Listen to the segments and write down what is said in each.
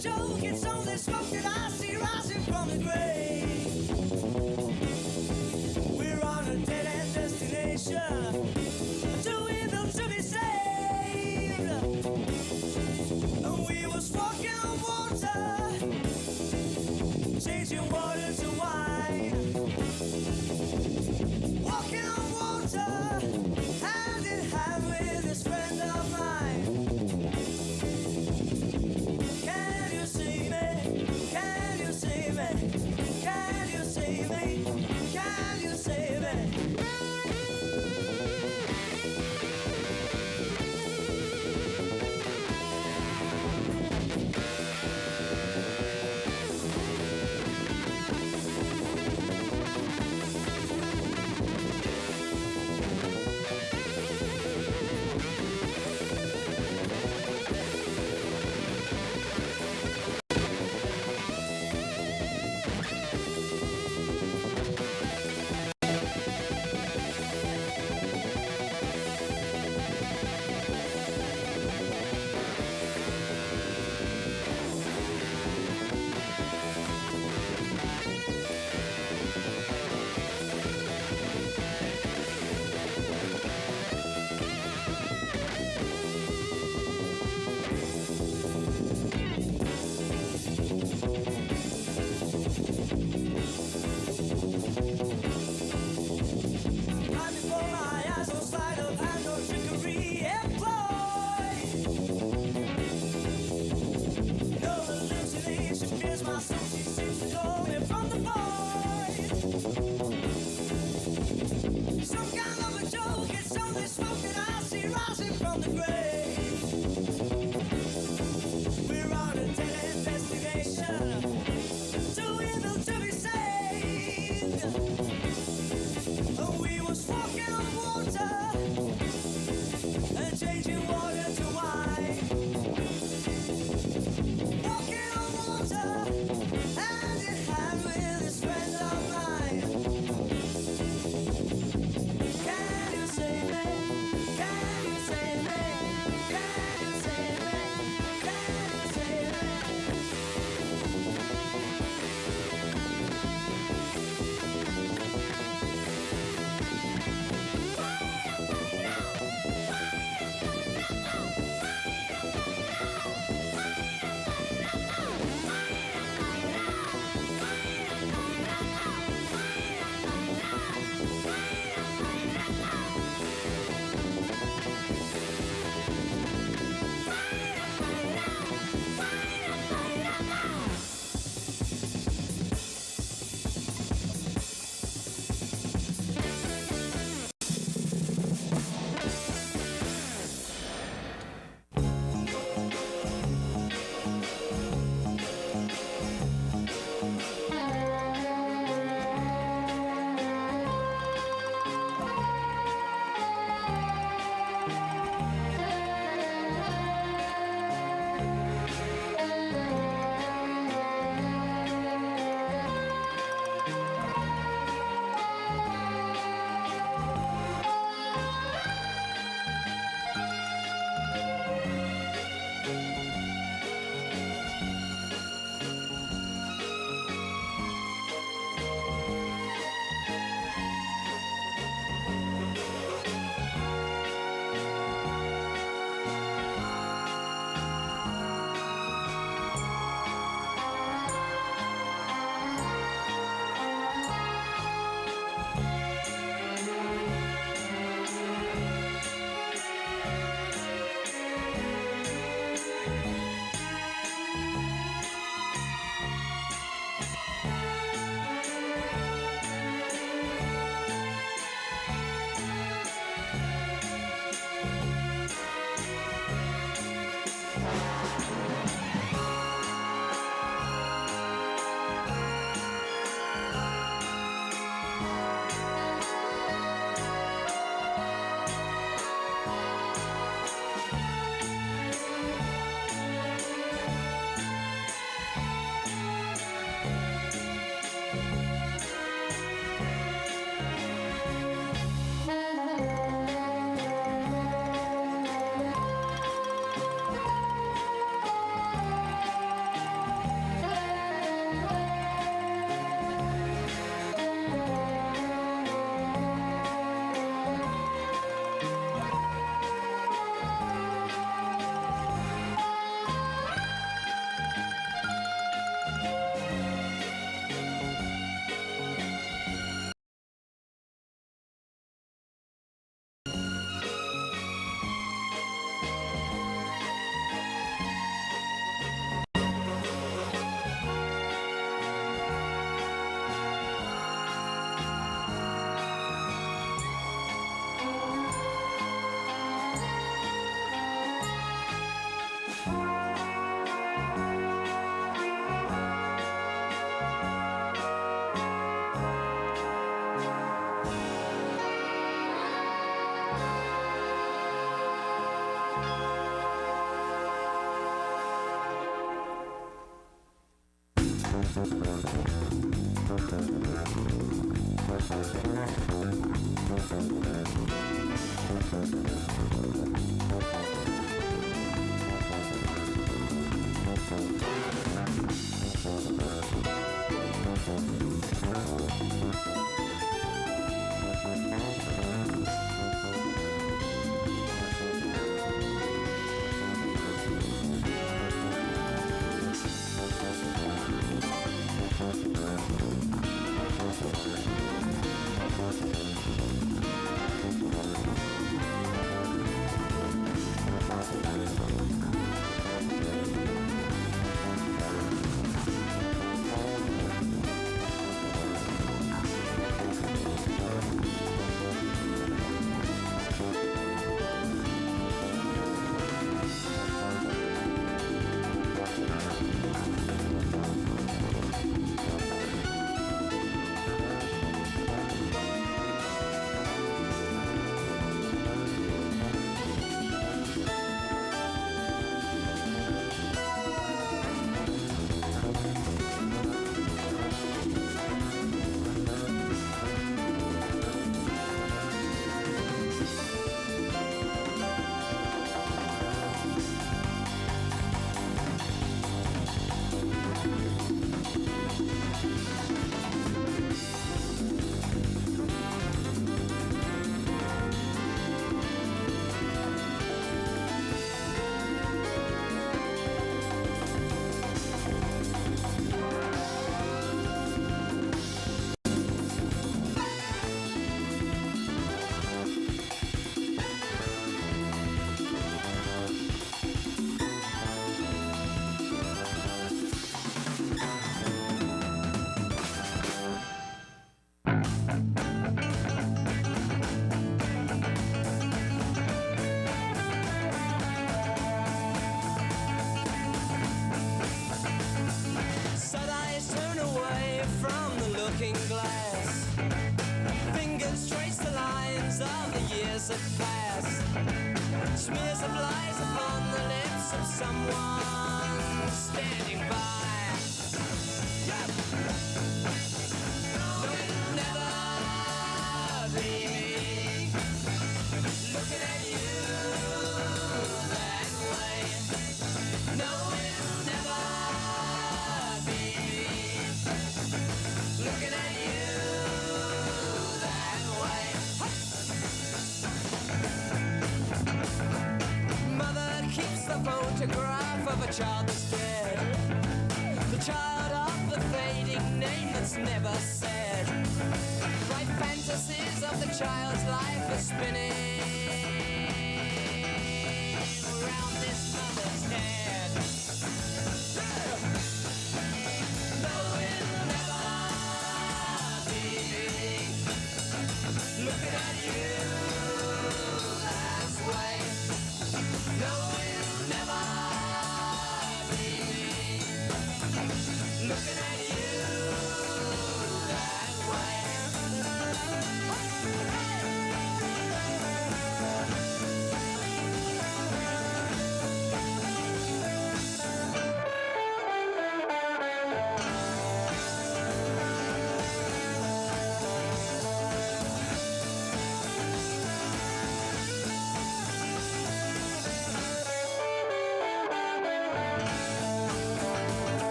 joke, it's only smoke that I see rising from the grave. We're on a dead-end destination, too evil to be saved. And we was walking on water, changing water to wine. Walking on water, hand in hand with this friend of mine. Can you see me? Can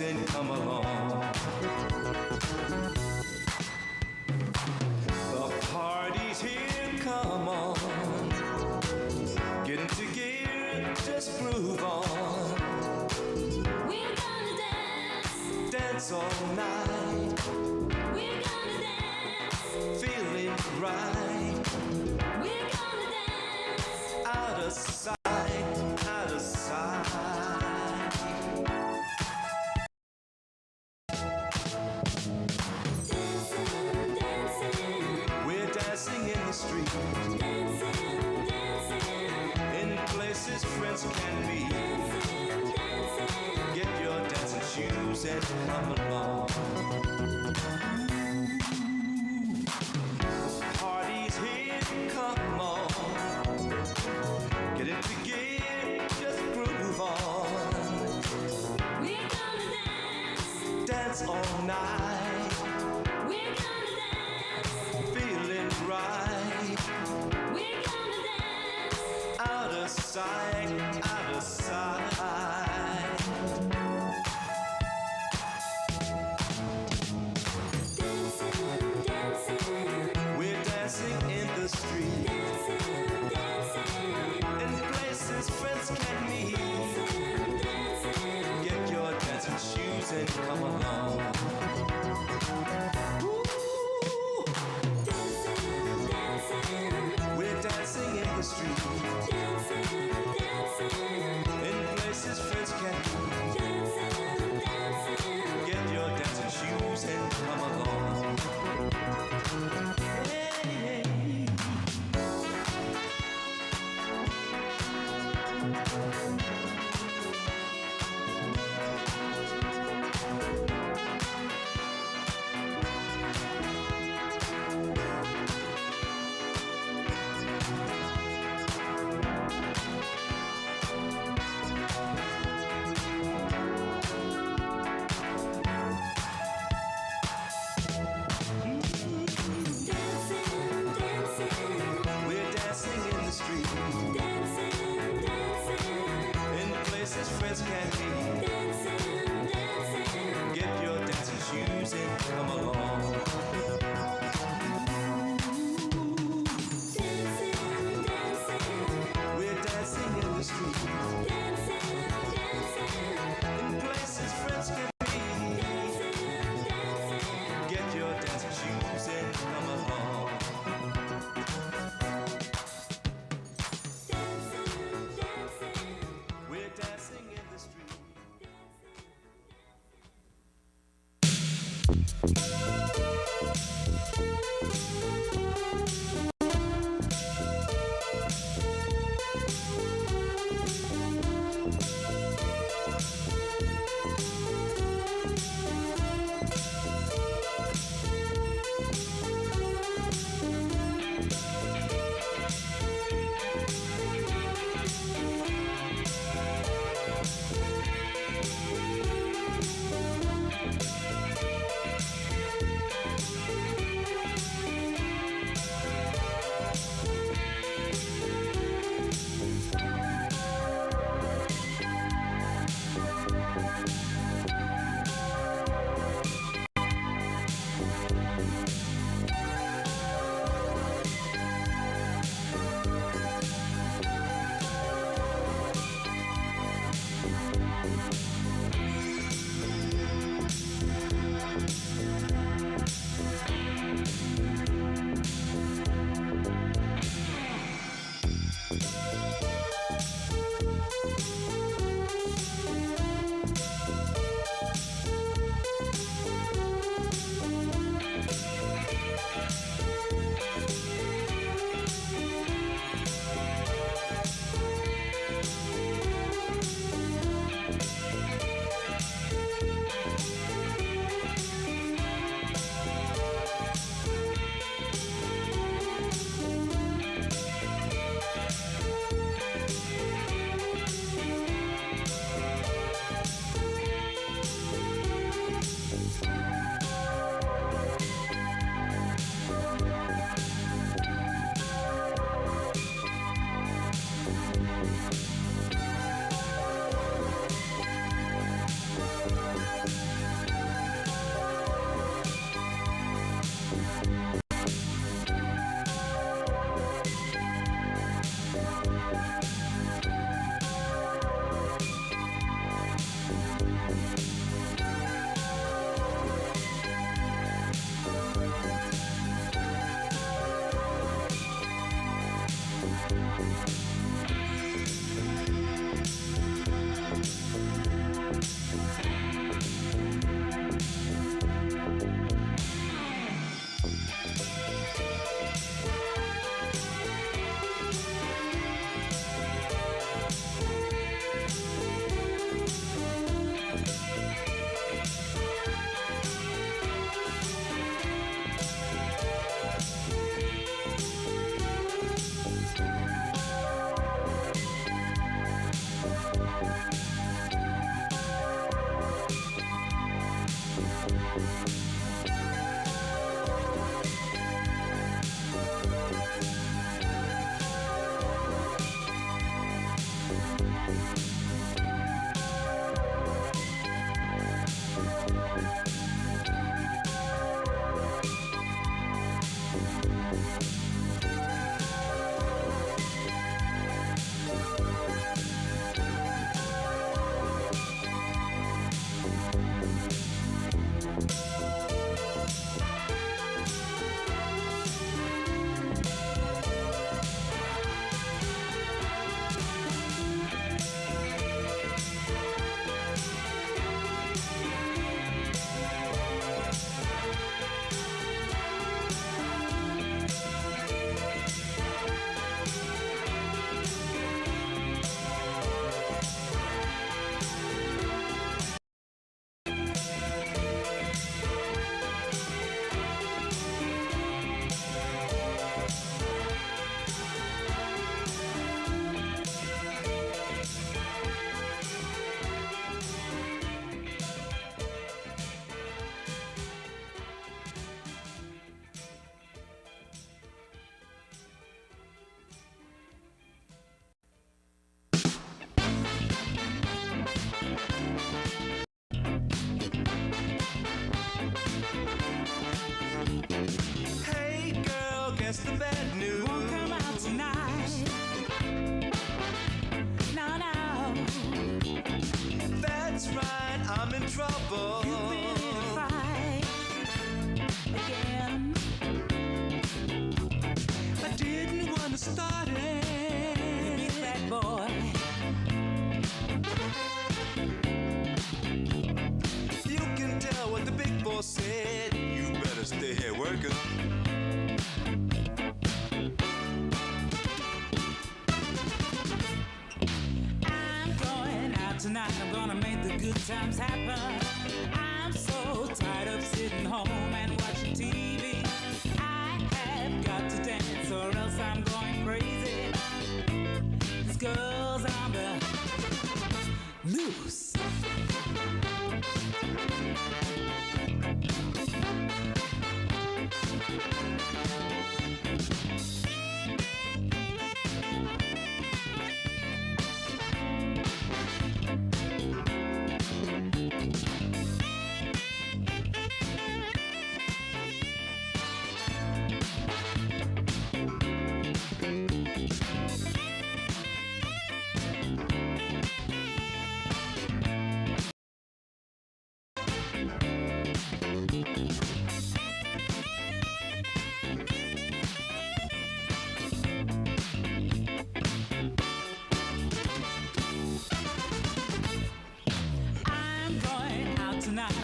And come along. The party's here, come on. Get into gear, just groove on. We're gonna dance. Dance all night. We're gonna dance. Feeling right. We're gonna dance. Out of sight, out of sight. Street. Dancing, dancing. In places friends can be. Dancing, dancing. Get your dancing shoes and come along. Party's here, come on. Get into gear, just groove on. We're gonna dance. Dance all night. We're gonna dance. Feeling right. Out of sight, out of sight. Dancing, dancing. We're dancing in the street. Dancing, dancing. In places friends can meet. Dancing, dancing. Get your dancing shoes and come along. Ooh. Dancing, dancing. We're dancing in the street. Dancing, dancing. In places friends can meet. Dancing, dancing. Get your dancing shoes and come along. Hey. Friends can be. Dancing, dancing. Get your dancing shoes and come along. Dancing, dancing. We're dancing in the street. Dancing, dancing. In places friends can be. Dancing, dancing. Get your dancing shoes and come along. Dancing, dancing. We're dancing in the street. Guess the bad news Won't come out tonight. No, no. That's right, I'm in trouble. You've been in a fight again. I didn't want to start it. You big bad boy. You can tell what the big boss said. You better stay here working. I'm going out tonight. I'm gonna make the good times happen. I'm so tired of sitting home and watching TV. I have got to dance or else I'm going crazy. This girl's on the loose.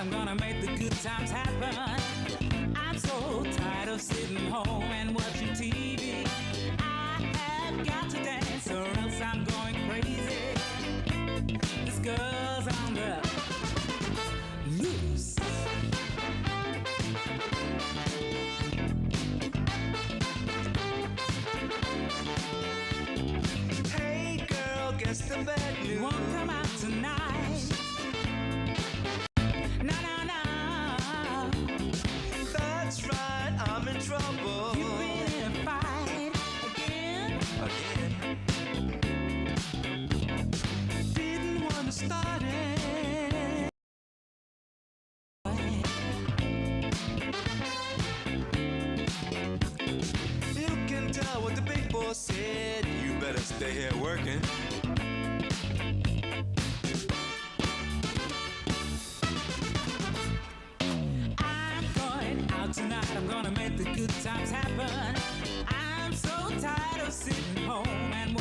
I'm gonna make the good times happen. I'm so tired of sitting home and watching TV. I have got to dance or else I'm going crazy. This girl's on the loose. Hey girl, guess the bad news Won't come out tonight. No, no, no. That's right, I'm in trouble. You've been in a fight again. Didn't want to start it. You can tell what the big boss said. You better stay here working. I'm going out tonight. I'm gonna make the good times happen. I'm so tired of sitting home and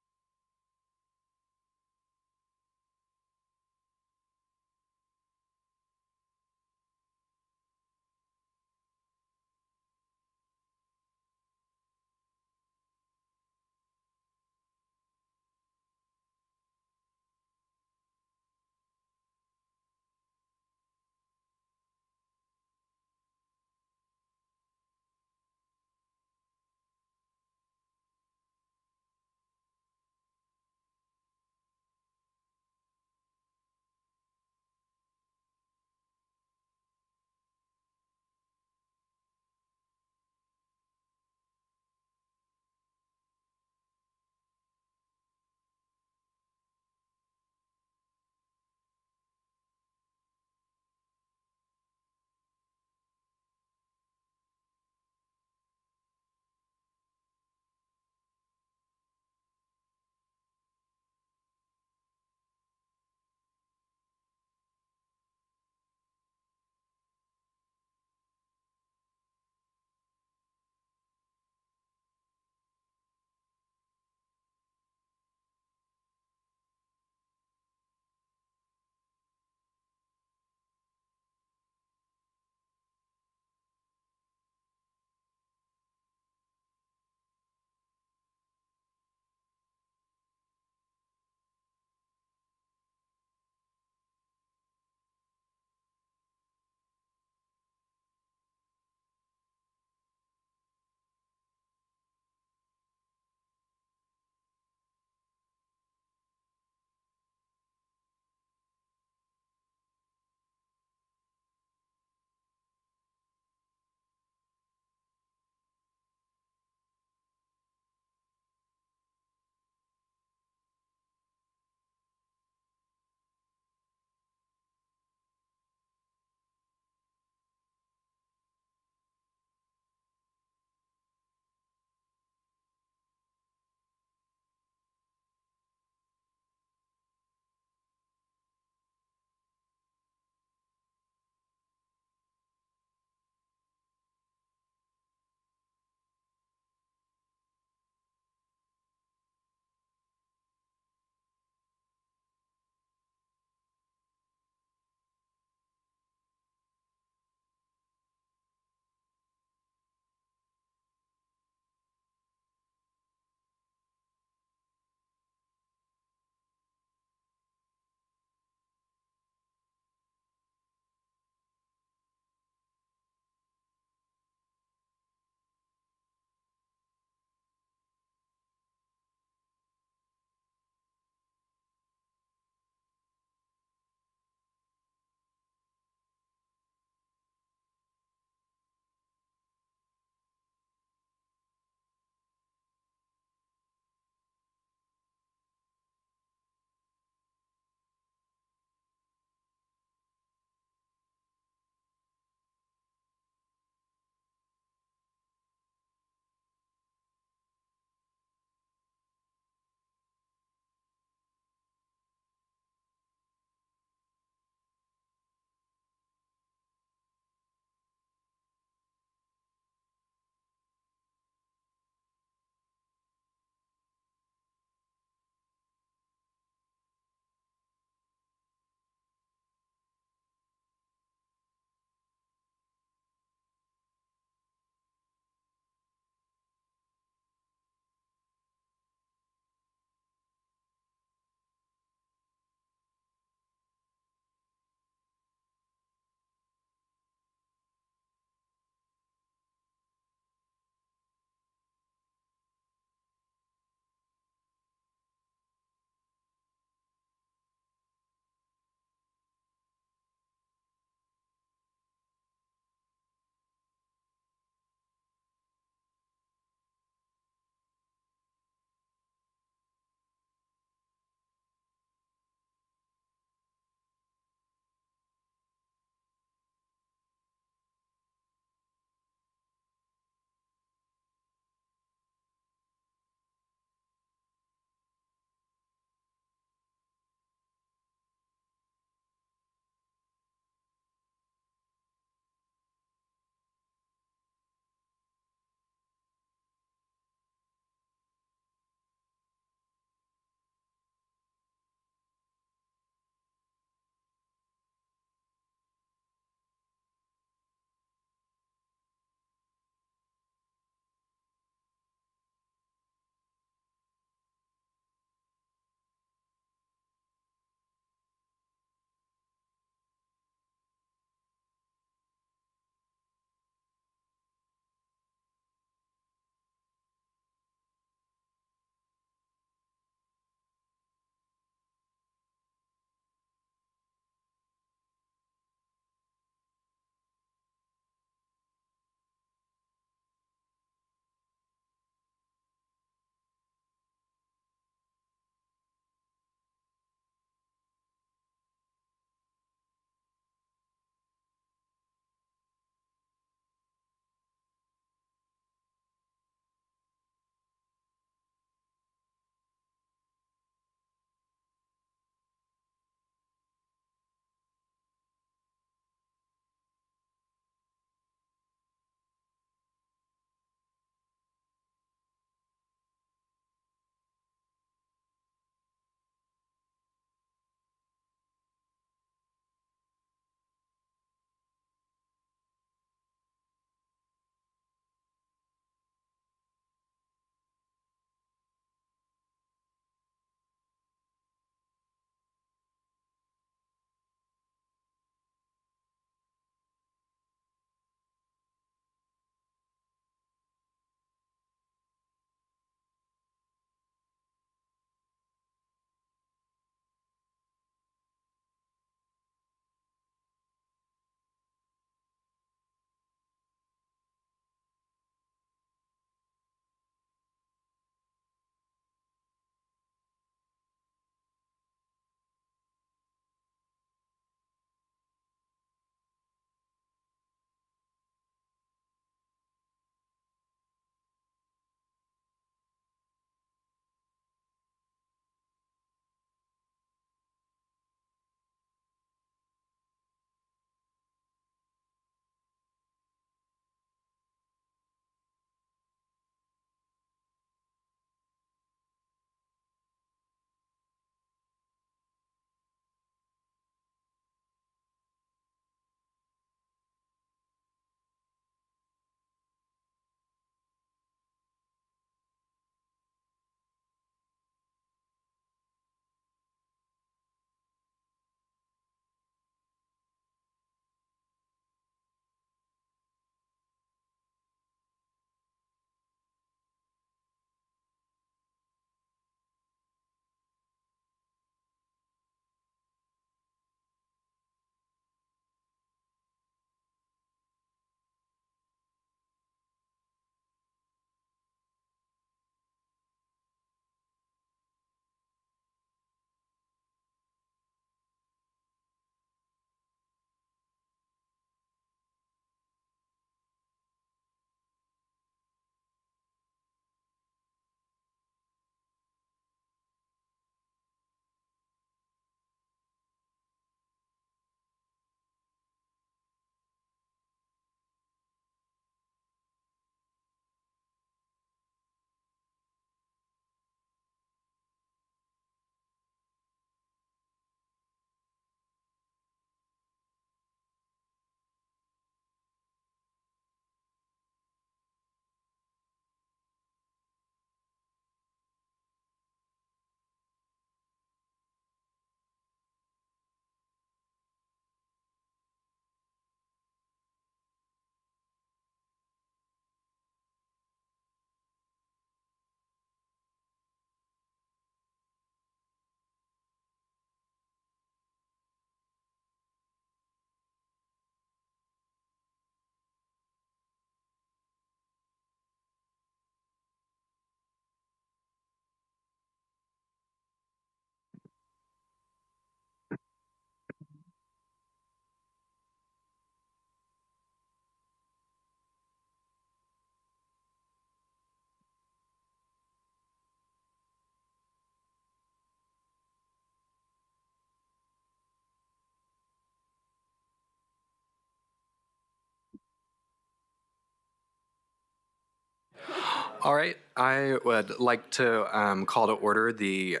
All right, I would like to call to order the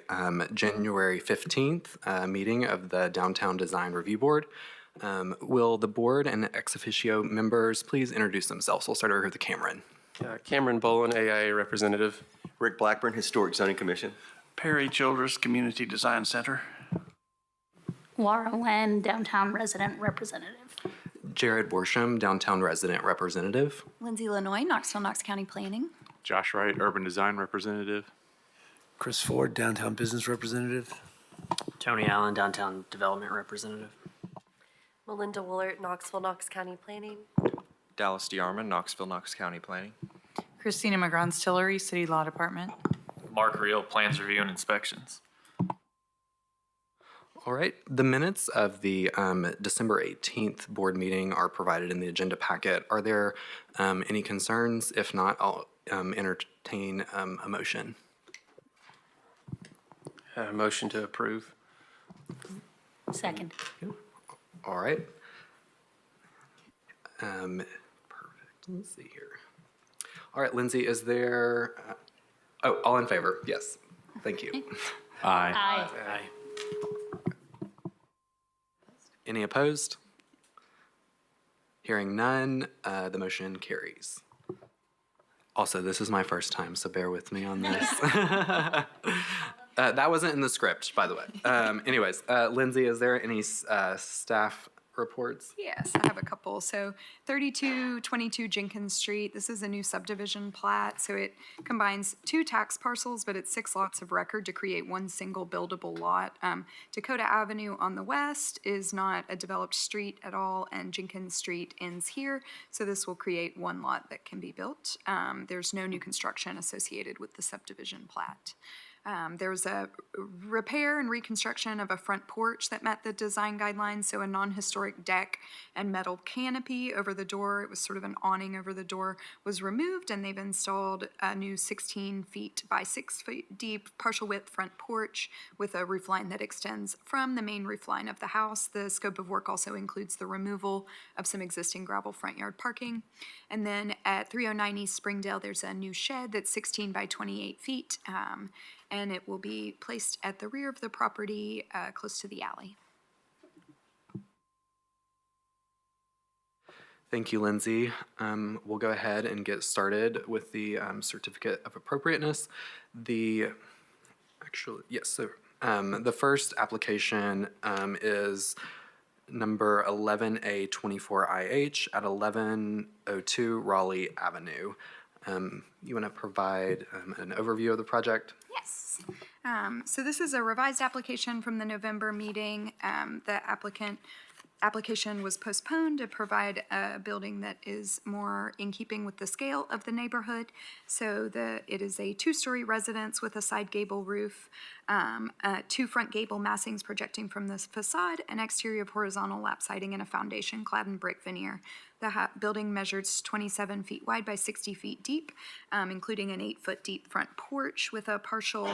January 15th meeting of the Downtown Design Review Board. Will the board and ex officio members please introduce themselves? We'll start over with Cameron. Cameron Bolin, AIA representative. Rick Blackburn, Historic Zoning Commission. Perry Childress, Community Design Center. Laura Wen, Downtown Resident Representative. Jared Worsham, Downtown Resident Representative. Lindsay Lanoy, Knoxville, Knox County Planning. Josh Wright, Urban Design Representative. Chris Ford, Downtown Business Representative. Tony Allen, Downtown Development Representative. Melinda Woolert, Knoxville, Knox County Planning. Dallas DeArmond, Knoxville, Knox County Planning. Christina McGrath-Tillery, City Law Department. Mark Reel, Plans Review and Inspections. All right, the minutes of the December 18th board meeting are provided in the agenda packet. Are there any concerns? If not, I'll entertain a motion. Motion to approve. Second. All right. Perfect. Let's see here. All right, Lindsay, is there... all in favor? Yes. Thank you. Aye. Aye. Any opposed? Hearing none, the motion carries. Also, this is my first time, so bear with me on this. That wasn't in the script, by the way. Anyways, Lindsay, is there any staff reports? Yes, I have a couple. So 3222 Jenkins Street, this is a new subdivision plat. So it combines 2 tax parcels, but it's 6 lots of record to create one single buildable lot. Dakota Avenue on the west is not a developed street at all, and Jenkins Street ends here. So this will create one lot that can be built. There's no new construction associated with the subdivision plat. There was a repair and reconstruction of a front porch that met the design guidelines, so a non-historic deck and metal canopy over the door, it was sort of an awning over the door, was removed, and they've installed a new 16 feet by 6 feet deep partial width front porch with a roof line that extends from the main roof line of the house. The scope of work also includes the removal of some existing gravel front yard parking. And then at 309 East Springdale, there's a new shed that's 16 by 28 feet. And it will be placed at the rear of the property, close to the alley. Thank you, Lindsay. We'll go ahead and get started with the certificate of appropriateness. The first application is number 11A24IH at 1102 Raleigh Avenue. You want to provide an overview of the project? Yes. So this is a revised application from the November meeting. The application was postponed to provide a building that is more in keeping with the scale of the neighborhood. So it is a 2-story residence with a side gable roof, 2 front gable massings projecting from the facade, an exterior of horizontal lap siding, and a foundation clad in brick veneer. The building measures 27 feet wide by 60 feet deep, including an 8-foot deep front porch with a partial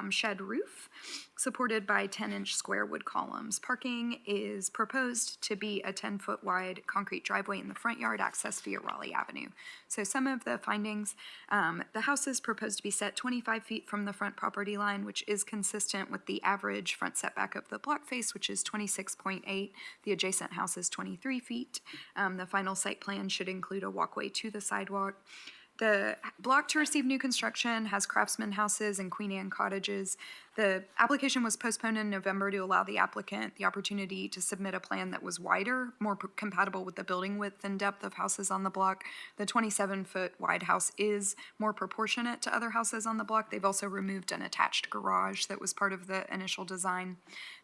shed roof, supported by 10-inch square wood columns. Parking is proposed to be a 10-foot wide concrete driveway in the front yard, accessed via Raleigh Avenue. So some of the findings, the house is proposed to be set 25 feet from the front property line, which is consistent with the average front setback of the block face, which is 26.8. The adjacent house is 23 feet. The final site plan should include a walkway to the sidewalk. The block to receive new construction has Craftsman houses and Queen Anne cottages. The application was postponed in November to allow the applicant the opportunity to submit a plan that was wider, more compatible with the building width and depth of houses on the block. The 27-foot wide house is more proportionate to other houses on the block. They've also removed an attached garage that was part of the initial design.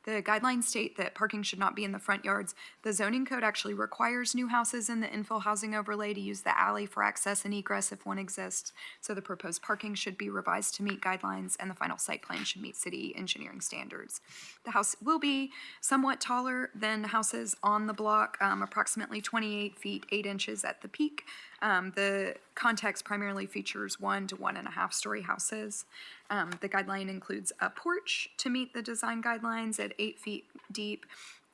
The guidelines state that parking should not be in the front yards. The zoning code actually requires new houses in the infill housing overlay to use the alley for access and egress if one exists. So the proposed parking should be revised to meet guidelines, and the final site plan should meet city engineering standards. The house will be somewhat taller than houses on the block, approximately 28 feet 8 inches at the peak. The context primarily features 1 to 1.5 story houses. The guideline includes a porch to meet the design guidelines at 8 feet deep.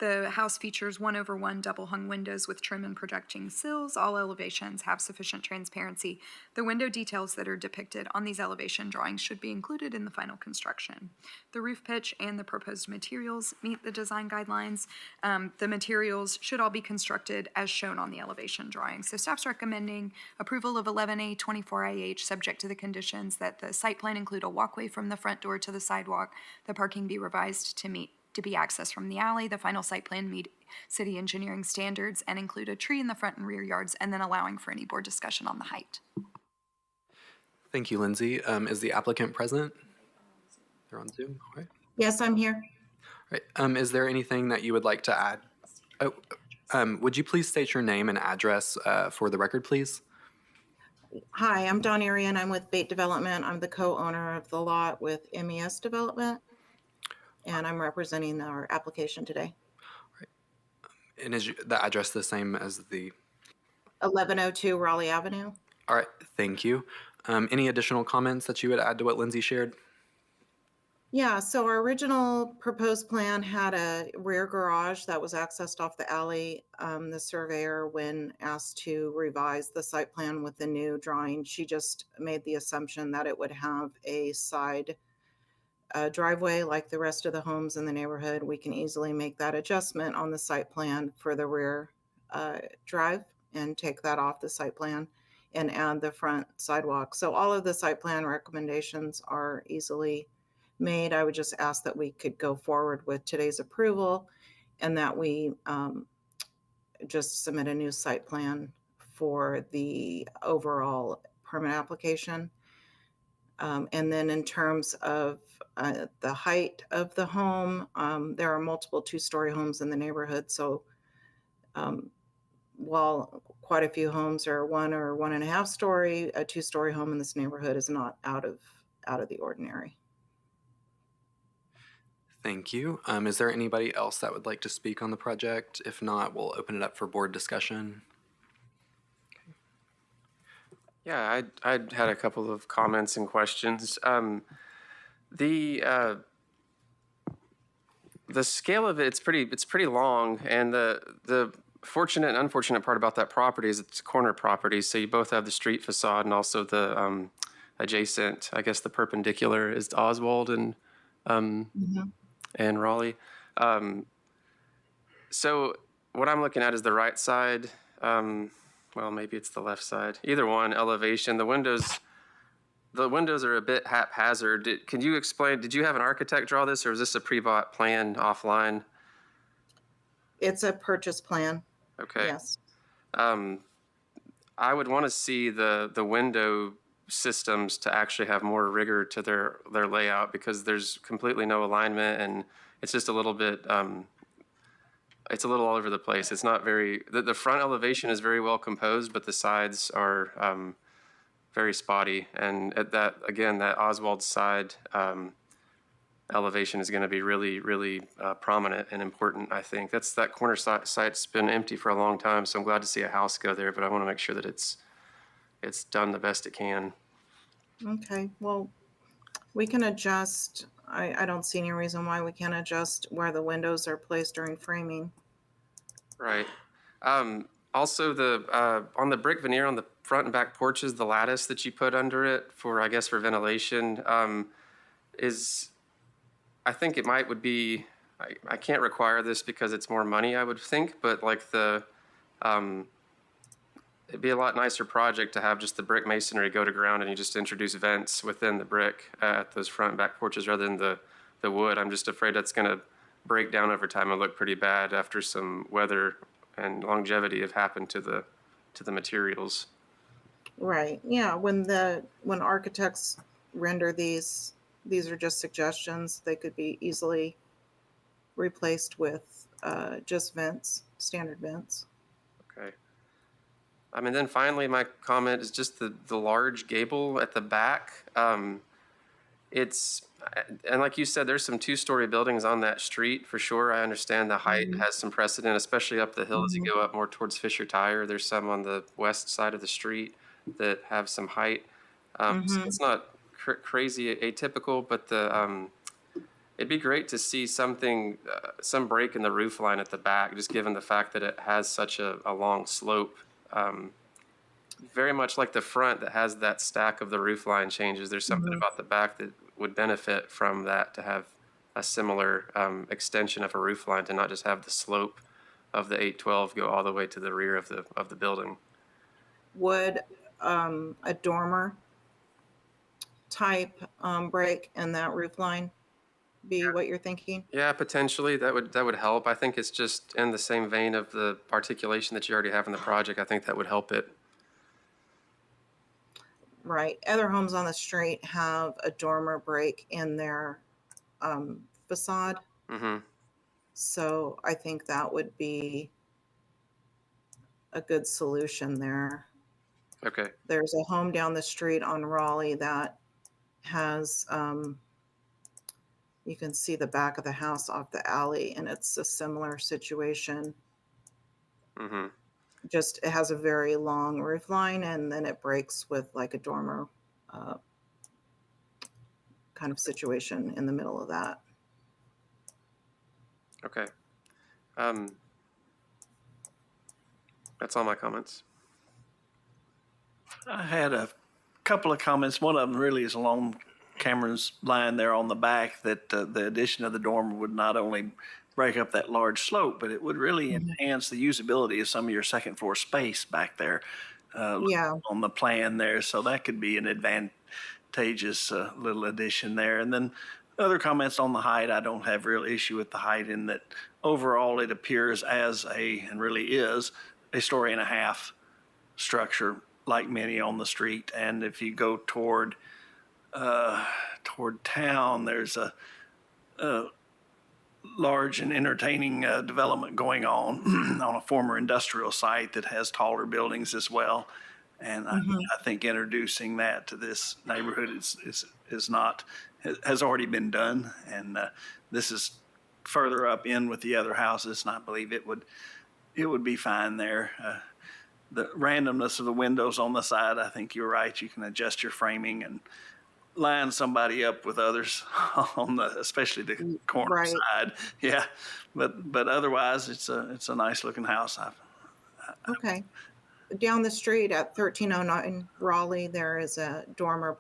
The house features 1/1 double hung windows with trim and projecting sills. All elevations have sufficient transparency. The window details that are depicted on these elevation drawings should be included in the final construction. The roof pitch and the proposed materials meet the design guidelines. The materials should all be constructed as shown on the elevation drawings. So staff's recommending approval of 11A 24IH subject to the conditions that the site plan include a walkway from the front door to the sidewalk, the parking be revised to be accessed from the alley, the final site plan meet city engineering standards and include a tree in the front and rear yards, and then allowing for any board discussion on the height. Thank you, Lindsay. Is the applicant present? They're on Zoom. All right. Yes, I'm here. All right. Is there anything that you would like to add? Oh, would you please state your name and address for the record, please? Hi, I'm Dawn Arian. I'm with Bait Development. I'm the co-owner of the lot with MES Development, and I'm representing our application today. And is the address the same as the? 1102 Raleigh Avenue. All right, thank you. Any additional comments that you would add to what Lindsay shared? Yeah, so our original proposed plan had a rear garage that was accessed off the alley. The surveyor, when asked to revise the site plan with the new drawing, she just made the assumption that it would have a side driveway like the rest of the homes in the neighborhood. We can easily make that adjustment on the site plan for the rear drive and take that off the site plan and add the front sidewalk. So all of the site plan recommendations are easily made. I would just ask that we could go forward with today's approval and that we just submit a new site plan for the overall permit application. And then in terms of the height of the home, there are multiple two-story homes in the neighborhood. So while quite a few homes are 1 or 1.5 story, a two-story home in this neighborhood is not out of the ordinary. Thank you. Is there anybody else that would like to speak on the project? If not, we'll open it up for board discussion. Yeah, I had a couple of comments and questions. The scale of it, it's pretty long, and the fortunate and unfortunate part about that property is it's a corner property, so you both have the street facade and also the adjacent, I guess the perpendicular is Oswald and and Raleigh. So what I'm looking at is the right side. Well, maybe it's the left side. Either one, elevation. The windows are a bit haphazard. Can you explain, did you have an architect draw this, or is this a pre-bought plan offline? It's a purchase plan. Okay. Yes. I would want to see the window systems to actually have more rigor to their layout, because there's completely no alignment and it's just a little bit it's a little all over the place. It's not very, the front elevation is very well composed, but the sides are very spotty. And at that, again, that Oswald side elevation is going to be really, really prominent and important, I think. That corner site's been empty for a long time, so I'm glad to see a house go there, but I want to make sure that it's done the best it can. Okay, well, we can adjust. I don't see any reason why we can't adjust where the windows are placed during framing. Right. Also, on the brick veneer on the front and back porches, the lattice that you put under it for ventilation, I think it would be, I can't require this because it's more money, I would think, but like it'd be a lot nicer project to have just the brick masonry go to ground and you just introduce vents within the brick at those front and back porches rather than the wood. I'm just afraid that's going to break down over time and look pretty bad after some weather and longevity have happened to the materials. Right. Yeah. When architects render these are just suggestions. They could be easily replaced with just vents, standard vents. Okay. And then finally, my comment is just the large gable at the back. And like you said, there's some two-story buildings on that street for sure. I understand the height has some precedent, especially up the hill as you go up more towards Fisher Tire. There's some on the west side of the street that have some height. So it's not crazy atypical, but it'd be great to see something, some break in the roof line at the back, just given the fact that it has such a long slope. Very much like the front that has that stack of the roof line changes. There's something about the back that would benefit from that, to have a similar extension of a roof line, to not just have the slope of the 812 go all the way to the rear of the building. Would a dormer type break in that roof line be what you're thinking? Yeah, potentially that would help. I think it's just in the same vein of the articulation that you already have in the project. I think that would help it. Right. Other homes on the street have a dormer break in their facade. Mm-hmm. So I think that would be a good solution there. Okay. There's a home down the street on Raleigh that has, you can see the back of the house off the alley, and it's a similar situation. Mm-hmm. Just, it has a very long roof line, and then it breaks with like a dormer kind of situation in the middle of that. Okay. That's all my comments. I had a couple of comments. One of them really is along Cameron's line there on the back, that the addition of the dormer would not only break up that large slope, but it would really enhance the usability of some of your second floor space back there on the plan there. So that could be an advantageous little addition there. And then other comments on the height, I don't have real issue with the height, in that overall it appears as and really is, a story and a half structure, like many on the street. And if you go toward town, there's a large and entertaining development going on on a former industrial site that has taller buildings as well. And I think introducing that to this neighborhood has already been done. And this is further up in with the other houses, and I believe it would be fine there. The randomness of the windows on the side, I think you're right. You can adjust your framing and line somebody up with others on especially the corner side. Yeah, but otherwise, it's a nice looking house. Okay. Down the street at 1309 Raleigh, there is a dormer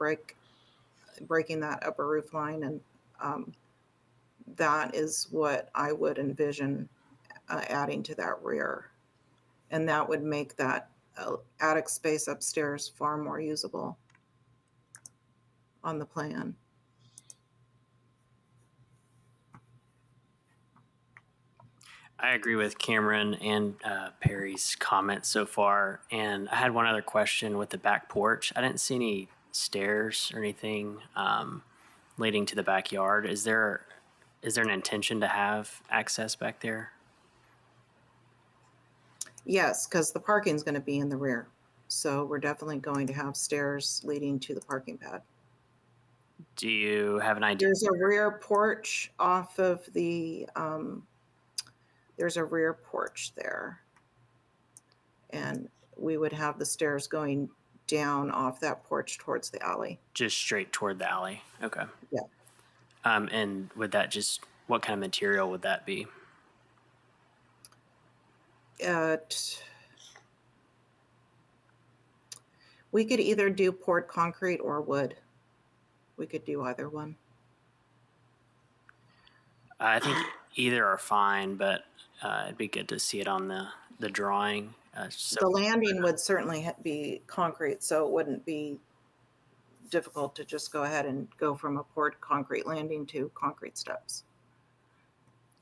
breaking that upper roof line, and that is what I would envision adding to that rear. And that would make that attic space upstairs far more usable on the plan. I agree with Cameron and Perry's comments so far. And I had one other question with the back porch. I didn't see any stairs or anything leading to the backyard. Is there an intention to have access back there? Yes, because the parking is going to be in the rear. So we're definitely going to have stairs leading to the parking pad. Do you have an idea? There's a rear porch off of the, there's a rear porch there. And we would have the stairs going down off that porch towards the alley. Just straight toward the alley. Okay. Yeah. And would that what kind of material would that be? We could either do poured concrete or wood. We could do either one. I think either are fine, but it'd be good to see it on the drawing. The landing would certainly be concrete, so it wouldn't be difficult to just go ahead and go from a poured concrete landing to concrete steps.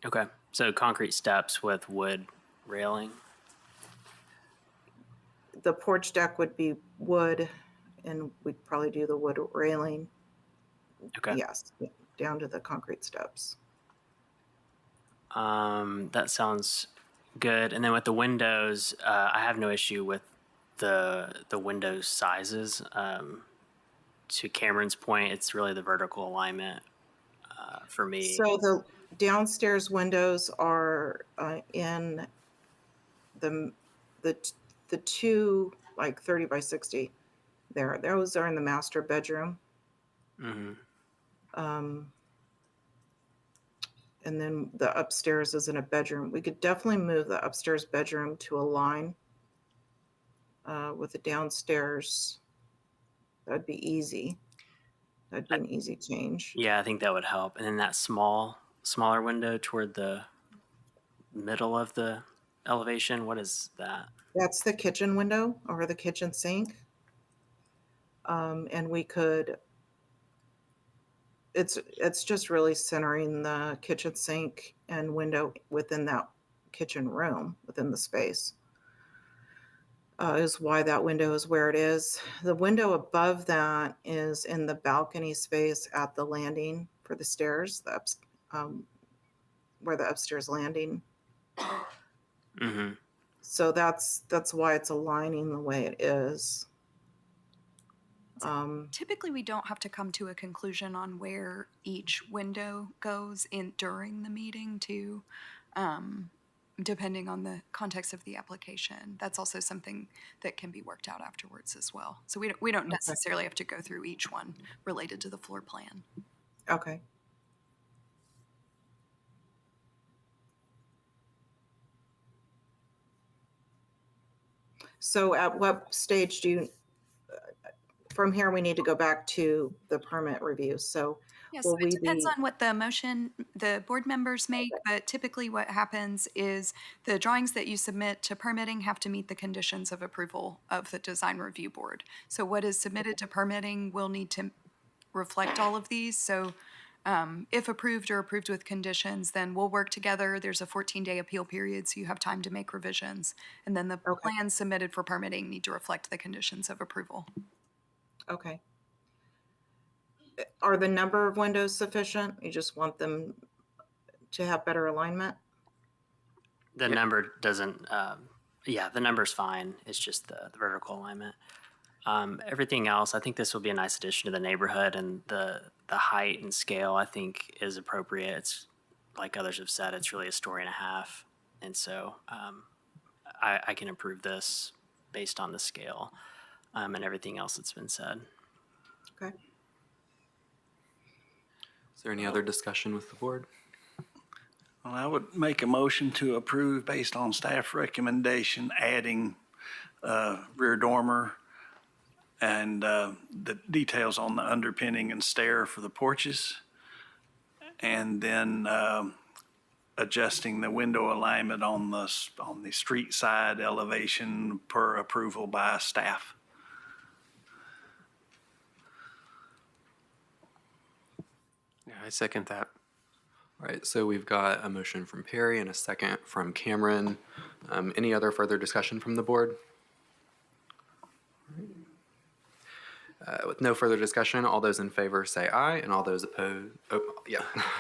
Okay, so concrete steps with wood railing? The porch deck would be wood, and we'd probably do the wood railing. Okay. Yes, down to the concrete steps. That sounds good. And then with the windows, I have no issue with the window sizes. To Cameron's point, it's really the vertical alignment for me. So the downstairs windows are in the two, like 30 by 60 there. Those are in the master bedroom. Mm-hmm. And then the upstairs is in a bedroom. We could definitely move the upstairs bedroom to align with the downstairs. That'd be easy. That'd be an easy change. Yeah, I think that would help. And then that smaller window toward the middle of the elevation, what is that? That's the kitchen window or the kitchen sink. And we could, it's just really centering the kitchen sink and window within that kitchen room, within the space. Is why that window is where it is. The window above that is in the balcony space at the landing for the stairs, where the upstairs landing. Mm-hmm. So that's why it's aligning the way it is. Typically, we don't have to come to a conclusion on where each window goes in during the meeting too, depending on the context of the application. That's also something that can be worked out afterwards as well. So we don't necessarily have to go through each one related to the floor plan. Okay. So at what stage do you, from here, we need to go back to the permit review. So Yes, will it we depends be, on what the motion the board members make, but typically what happens is the drawings that you submit to permitting have to meet the conditions of approval of the design review board. So what is submitted to permitting will need to reflect all of these. So if approved or approved with conditions, then we'll work together. There's a 14-day appeal period, so you have time to make revisions. And then the plans submitted for permitting need to reflect the conditions of approval. okay. Are the number of windows sufficient? You just want them to have better alignment? The number doesn't, the number's fine. It's just the vertical alignment. Everything else, I think this will be a nice addition to the neighborhood, and the height and scale, I think, is appropriate. It's, like others have said, it's really a story and a half. And so I can approve this based on the scale and everything else that's been said. Okay. Is there any other discussion with the board? Well, I would make a motion to approve based on staff recommendation, adding rear dormer and the details on the underpinning and stair for the porches. And then adjusting the window alignment on the street side elevation per approval by staff. Yeah, I second that. All right, so we've got a motion from Perry and a second from Cameron. Any other further discussion from the board? With no further discussion, all those in favor say aye, and all those opposed,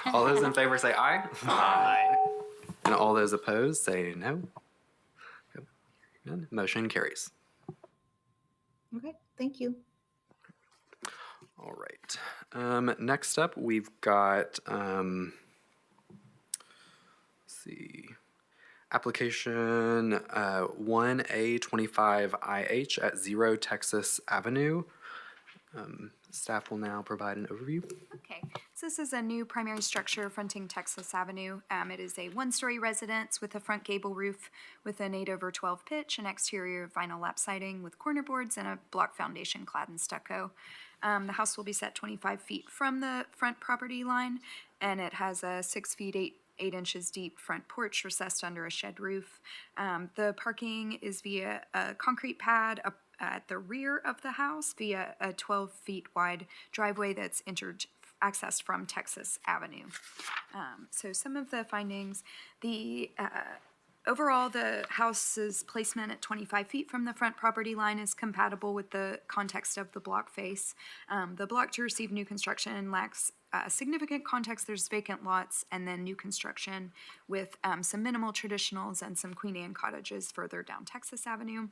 all those in favor say aye. Aye. And all those opposed say no. Good. Motion carries. Okay, thank you. All right. Next up, we've got, let's see, application 1A25IH at 0 Texas Avenue. Staff will now provide an overview. Okay, so this is a new primary structure fronting Texas Avenue. It is a one-story residence with a front gable roof with an 8/12 pitch, an exterior vinyl lap siding with corner boards, and a block foundation clad in stucco. The house will be set 25 feet from the front property line, and it has a 6 feet 8 inches deep front porch recessed under a shed roof. The parking is via a concrete pad at the rear of the house via a 12 feet wide driveway that's accessed from Texas Avenue. So some of the findings, overall, the house's placement at 25 feet from the front property line is compatible with the context of the block face. The block to receive new construction lacks significant context. There's vacant lots and then new construction with some minimal traditionals and some Queen Anne cottages further down Texas Avenue.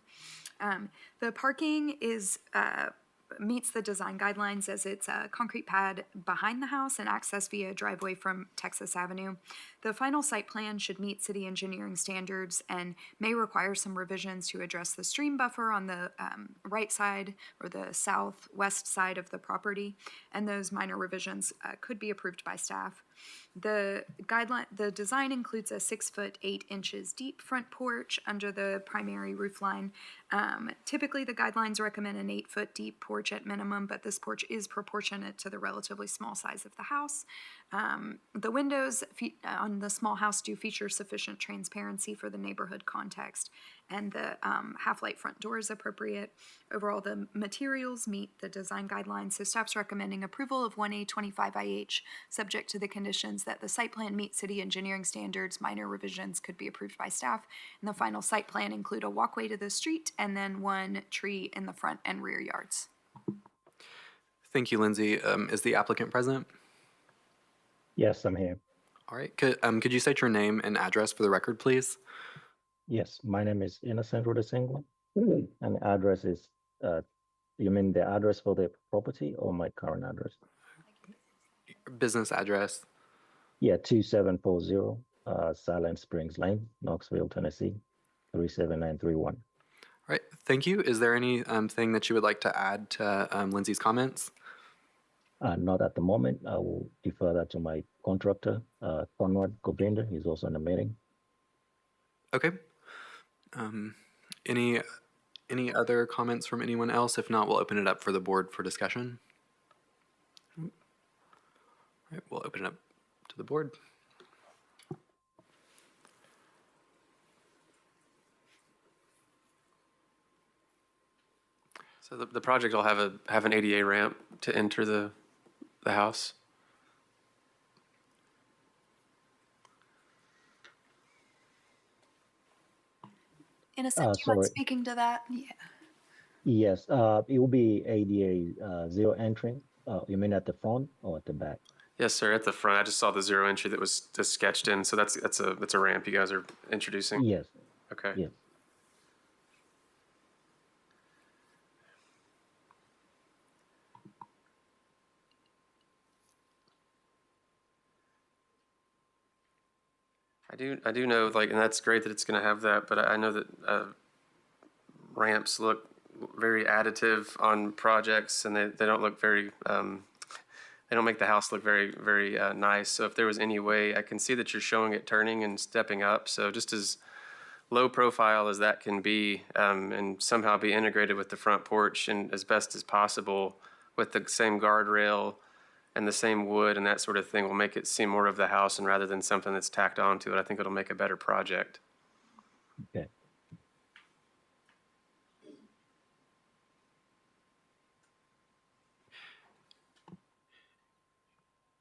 The parking meets the design guidelines as it's a concrete pad behind the house and access via driveway from Texas Avenue. The final site plan should meet city engineering standards and may require some revisions to address the stream buffer on the right side or the southwest side of the property, and those minor revisions could be approved by staff. The design includes a 6'8" deep front porch under the primary roof line. Typically, the guidelines recommend an 8-foot deep porch at minimum, but this porch is proportionate to the relatively small size of the house. The windows on the small house do feature sufficient transparency for the neighborhood context, and the half-light front door is appropriate. Overall, the materials meet the design guidelines, so staff's recommending approval of 1A 25IH, subject to the conditions that the site plan meets city engineering standards. Minor revisions could be approved by staff, and the final site plan include a walkway to the street and then one tree in the front and rear yards. Thank you, Lindsay. Is the applicant present? Yes, I'm here. All right. Could you state your name and address for the record, please? Yes, my name is Innocent Rodasingwa, and the address is, you mean the address for the property or my current address? Business address. Yeah, 2740 Silent Springs Lane, Knoxville, Tennessee, 37931. All right. Thank you. Is there any thing that you would like to add to Lindsay's comments? Not at the moment. I will defer that to my contractor, Conrad Gobinder. He's also in the meeting. Okay. Any other comments from anyone else? If not, we'll open it up for the board for discussion. All right, we'll open it up to the board. So the project will have an ADA ramp to enter the house. Innocent, do you mind sorry. speaking to that? Yeah. Yes, it will be ADA zero entry. You mean at the front or at the back? Yes, sir. At the front, I just saw the zero entry that was just sketched in. So that's a ramp you guys are introducing. Yes. Okay. Yes. I do know, like, and that's great that it's going to have that, but I know that ramps look very additive on projects, and they don't look very, they don't make the house look very, very nice. So if there was any way, I can see that you're showing it turning and stepping up. So just as low profile as that can be, and somehow be integrated with the front porch and as best as possible with the same guardrail and the same wood and that sort of thing will make it seem more of the house, and rather than something that's tacked onto it, I think it'll make a better project. Okay.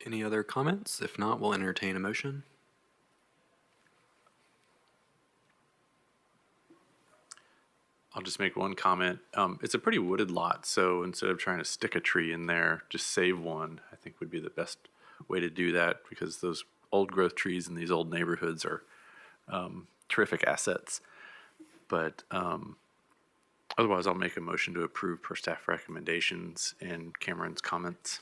Any other comments? If not, we'll entertain a motion. I'll just make one comment. It's a pretty wooded lot, so instead of trying to stick a tree in there, just save one, I think would be the best way to do that, because those old growth trees in these old neighborhoods are terrific assets. But otherwise, I'll make a motion to approve per staff recommendations and Cameron's comments.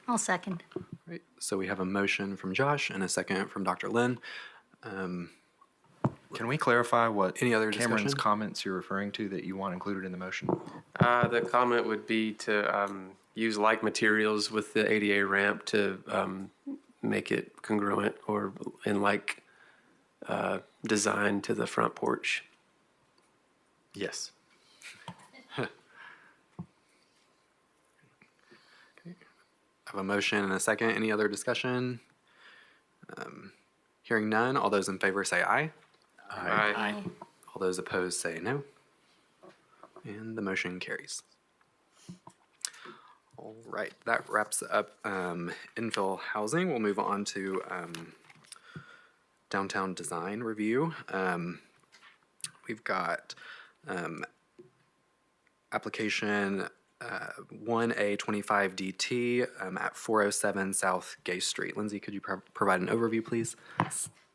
I'll second. Right. So we have a motion from Josh and a second from Dr. Lynn. Can we clarify what Any other Cameron's discussion? comments you're referring to that you want included in the motion? The comment would be to use like materials with the ADA ramp to make it congruent or in like design to the front porch. Yes. I have a motion and a second. Any other discussion? Hearing none, all those in favor say aye. Aye. All those opposed say no. And the motion carries. All right, that wraps up infill housing. We'll move on to downtown design review. We've got application 1A25DT at 407 South Gay Street. Lindsay, could you provide an overview, please?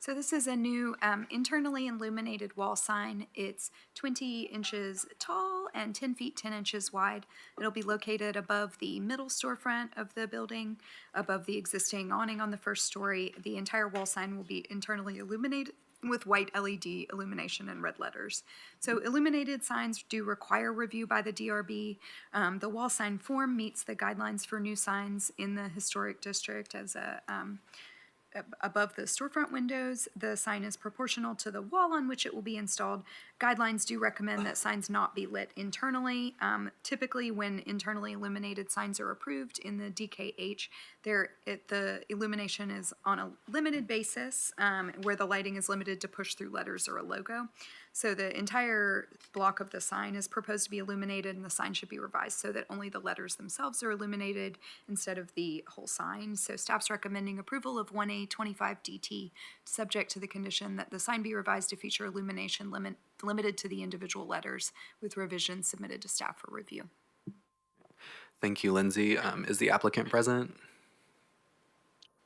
So this is a new internally illuminated wall sign. It's 20 inches tall and 10 feet 10 inches wide. It'll be located above the middle storefront of the building, above the existing awning on the first story. The entire wall sign will be internally illuminated with white LED illumination and red letters. So illuminated signs do require review by the DRB. The wall sign form meets the guidelines for new signs in the historic district as above the storefront windows. The sign is proportional to the wall on which it will be installed. Guidelines do recommend that signs not be lit internally. Typically, when internally illuminated signs are approved in the DKH, the illumination is on a limited basis, where the lighting is limited to push-through letters or a logo. So the entire block of the sign is proposed to be illuminated, and the sign should be revised so that only the letters themselves are illuminated instead of the whole sign. So staff's recommending approval of 1A25DT, subject to the condition that the sign be revised to feature illumination limited to the individual letters, with revisions submitted to staff for review. Thank you, Lindsay. Is the applicant present?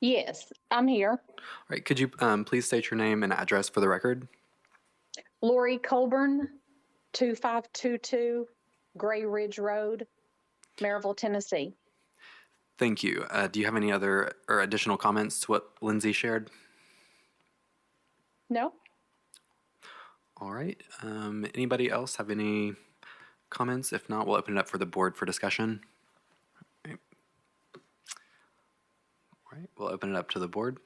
Yes, I'm here. All right, could you please state your name and address for the record? Lori Colburn, 2522 Gray Ridge Road, Maryville, Tennessee. Thank you. Do you have any other or additional comments to what Lindsay shared? No? All right. Anybody else have any comments? If not, we'll open it up for the board for discussion. All right, we'll open it up to the board.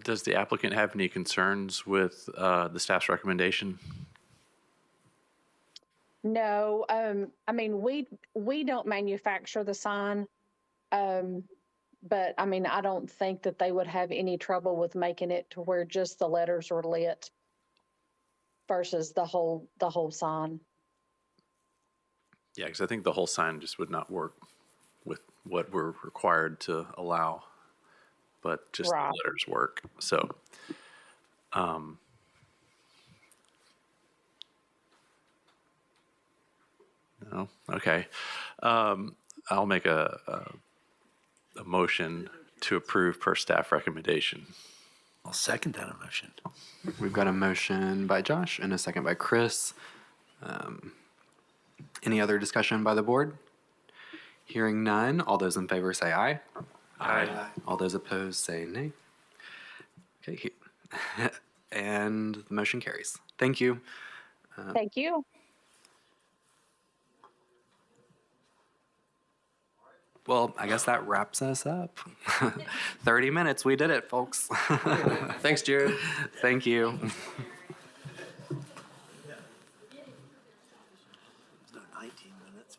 Does the applicant have any concerns with the staff's recommendation? No. I mean, we don't manufacture the sign, but I mean, I don't think that they would have any trouble with making it to where just the letters are lit versus the whole sign. Yeah, because I think the whole sign just would not work with what we're required to allow, but just Right. the letters work. So, no, okay. I'll make a motion to approve per staff recommendation. I'll second that motion. We've got a motion by Josh and a second by Chris. Any other discussion by the board? Hearing none, all those in favor say aye. Aye. All those opposed say nay. Okay, and the motion carries. Thank you. Thank you. Well, I guess that wraps us up. 30 minutes, we did it, folks. Thanks, Jared. Thank you. It's not 19 minutes.